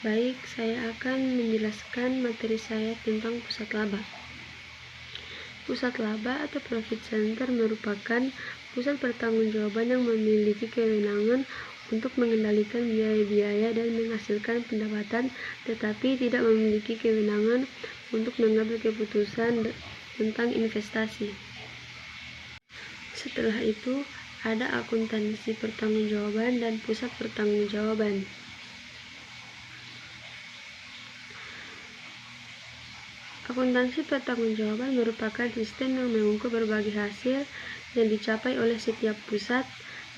Baik, saya akan menjelaskan materi saya tentang pusat laba. Pusat laba atau profit center merupakan pusat pertanggungjawaban yang memiliki kewenangan untuk mengendalikan biaya-biaya dan menghasilkan pendapatan, tetapi tidak memiliki kewenangan untuk mengambil keputusan tentang investasi. Setelah itu, ada akuntansi pertanggungjawaban dan pusat pertanggungjawaban. Akuntansi pertanggungjawaban merupakan sistem yang mengukur berbagai hasil yang dicapai oleh setiap pusat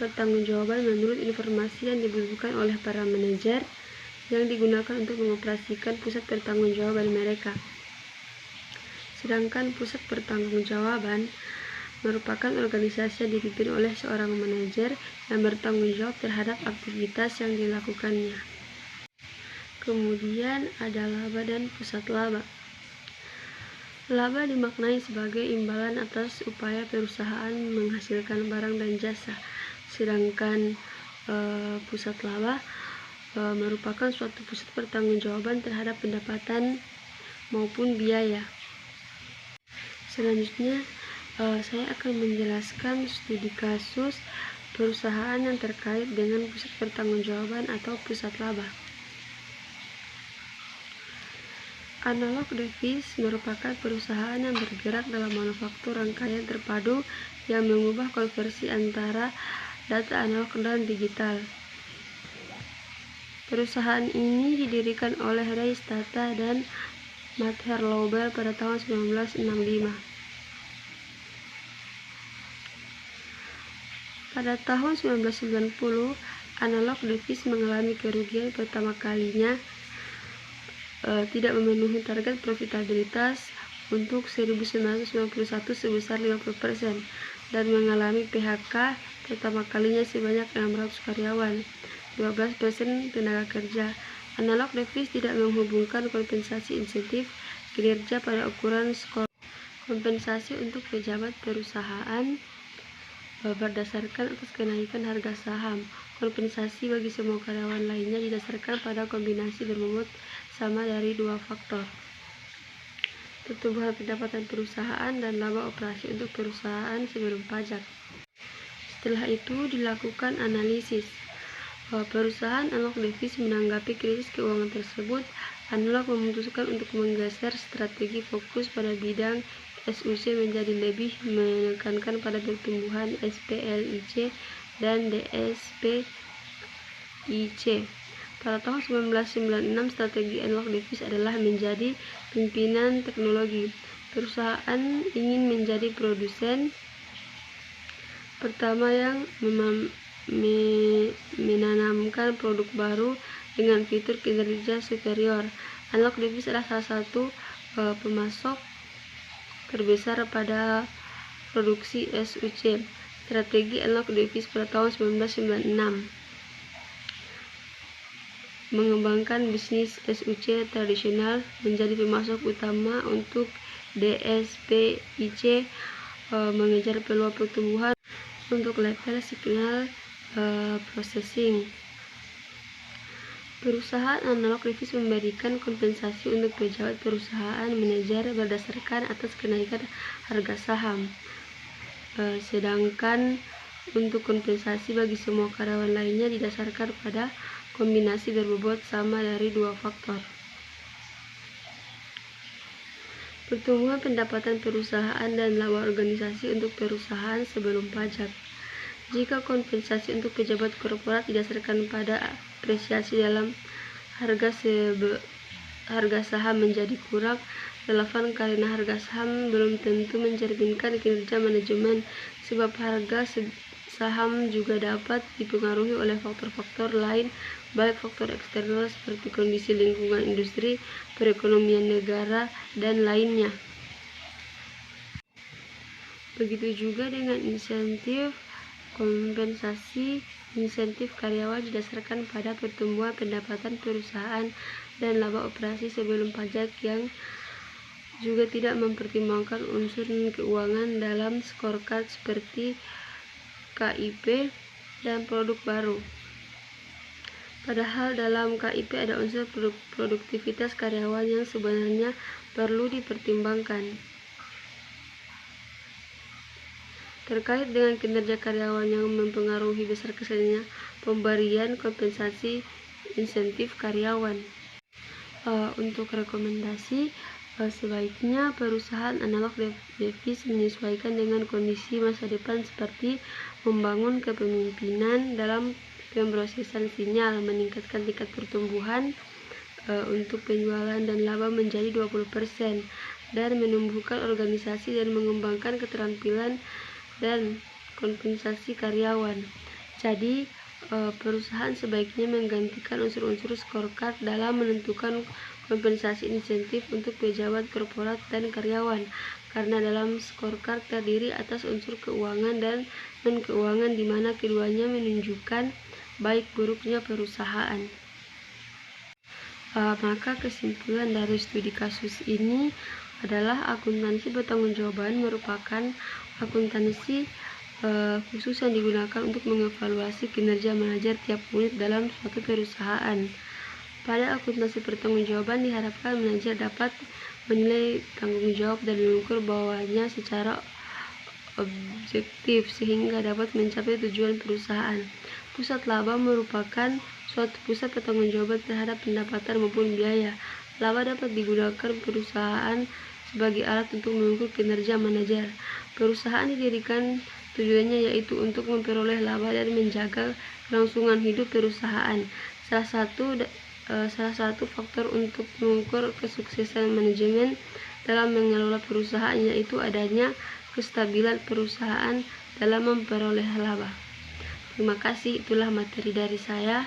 pertanggungjawaban menurut informasi yang dibutuhkan oleh para manajer yang digunakan untuk mengoperasikan pusat pertanggungjawaban mereka. Sedangkan pusat pertanggungjawaban merupakan organisasi yang dipimpin oleh seorang manajer yang bertanggung jawab terhadap aktivitas yang dilakukannya. Kemudian ada laba dan pusat laba. Laba dimaknai sebagai imbalan atas upaya perusahaan menghasilkan barang dan jasa, sedangkan pusat laba merupakan suatu pusat pertanggungjawaban terhadap pendapatan maupun biaya. Selanjutnya, saya akan menjelaskan studi kasus perusahaan yang terkait dengan pusat pertanggungjawaban atau pusat laba. Analog Device merupakan perusahaan yang bergerak dalam manufaktur rangkaian terpadu yang mengubah konversi antara data analog dan digital. Perusahaan ini didirikan oleh Ray Stata dan Matt Lobel pada tahun 1965. Pada tahun 1990, Analog Device mengalami kerugian pertama kalinya, tidak memenuhi target profitabilitas untuk 1991 sebesar 50% dan mengalami PHK pertama kalinya sebanyak 600 karyawan, 12% tenaga kerja. Analog Device tidak menghubungkan kompensasi insentif kinerja pada ukuran skor kompensasi untuk pejabat perusahaan berdasarkan atas kenaikan harga saham. Kompensasi bagi semua karyawan lainnya didasarkan pada kombinasi berbobot sama dari dua faktor, pertumbuhan pendapatan perusahaan dan laba operasi untuk perusahaan sebelum pajak. Setelah itu dilakukan analisis. Perusahaan Analog Device menanggapi krisis keuangan tersebut. Analog memutuskan untuk menggeser strategi fokus pada bidang SUC menjadi lebih menekankan pada pertumbuhan SPLIC dan DSPIC. Pada tahun 1996, strategi Analog Device adalah menjadi pimpinan teknologi. Perusahaan ingin menjadi produsen pertama yang menanamkan produk baru dengan fitur kinerja superior. Analog Device adalah salah satu pemasok terbesar pada produksi SUC. Strategi Analog Device pada tahun 1996 mengembangkan bisnis SUC tradisional menjadi pemasok utama untuk DSPIC, mengejar peluang pertumbuhan untuk level signal processing. Perusahaan Analog Device memberikan kompensasi untuk pejabat perusahaan manajer berdasarkan atas kenaikan harga saham, sedangkan untuk kompensasi bagi semua karyawan lainnya didasarkan pada kombinasi berbobot sama dari dua faktor, pertumbuhan pendapatan perusahaan dan laba organisasi untuk perusahaan sebelum pajak. Jika kompensasi untuk pejabat korporat didasarkan pada apresiasi dalam harga saham menjadi kurang relevan karena harga saham belum tentu mencerminkan kinerja manajemen, sebab harga saham juga dapat dipengaruhi oleh faktor-faktor lain, baik faktor eksternal seperti kondisi lingkungan industri, perekonomian negara, dan lainnya. Begitu juga dengan insentif. Kompensasi insentif karyawan didasarkan pada pertumbuhan pendapatan perusahaan dan laba operasi sebelum pajak yang juga tidak mempertimbangkan unsur keuangan dalam scorecard seperti KIP dan produk baru. Padahal dalam KIP ada unsur produktivitas karyawan yang sebenarnya perlu dipertimbangkan. Terkait dengan kinerja karyawan yang mempengaruhi besar-kecilnya pemberian kompensasi insentif karyawan. Untuk rekomendasi, sebaiknya perusahaan analog devis menyesuaikan dengan kondisi masa depan seperti membangun kepemimpinan dalam pemrosesan sinyal, meningkatkan tingkat pertumbuhan untuk penjualan dan laba menjadi 20%, dan menumbuhkan organisasi dan mengembangkan keterampilan dan kompensasi karyawan. Jadi, perusahaan sebaiknya menggantikan unsur-unsur scorecard dalam menentukan kompensasi insentif untuk pejabat korporat dan karyawan, karena dalam scorecard terdiri atas unsur keuangan dan non-keuangan di mana keduanya menunjukkan baik buruknya perusahaan. Maka kesimpulan dari studi kasus ini adalah akuntansi bertanggungjawaban merupakan akuntansi khusus yang digunakan untuk mengevaluasi kinerja manajer tiap unit dalam suatu perusahaan. Pada akuntansi bertanggungjawaban diharapkan manajer dapat menilai tanggung jawab dan mengukur bahwanya secara objektif sehingga dapat mencapai tujuan perusahaan. Pusat laba merupakan suatu pusat pertanggungjawaban terhadap pendapatan maupun biaya. Laba dapat digunakan perusahaan sebagai alat untuk mengukur kinerja manajer. Perusahaan didirikan tujuannya yaitu untuk memperoleh laba dan menjaga kelangsungan hidup perusahaan. Salah satu faktor untuk mengukur kesuksesan manajemen dalam mengelola perusahaan yaitu adanya kestabilan perusahaan dalam memperoleh laba. Terima kasih, itulah materi dari saya.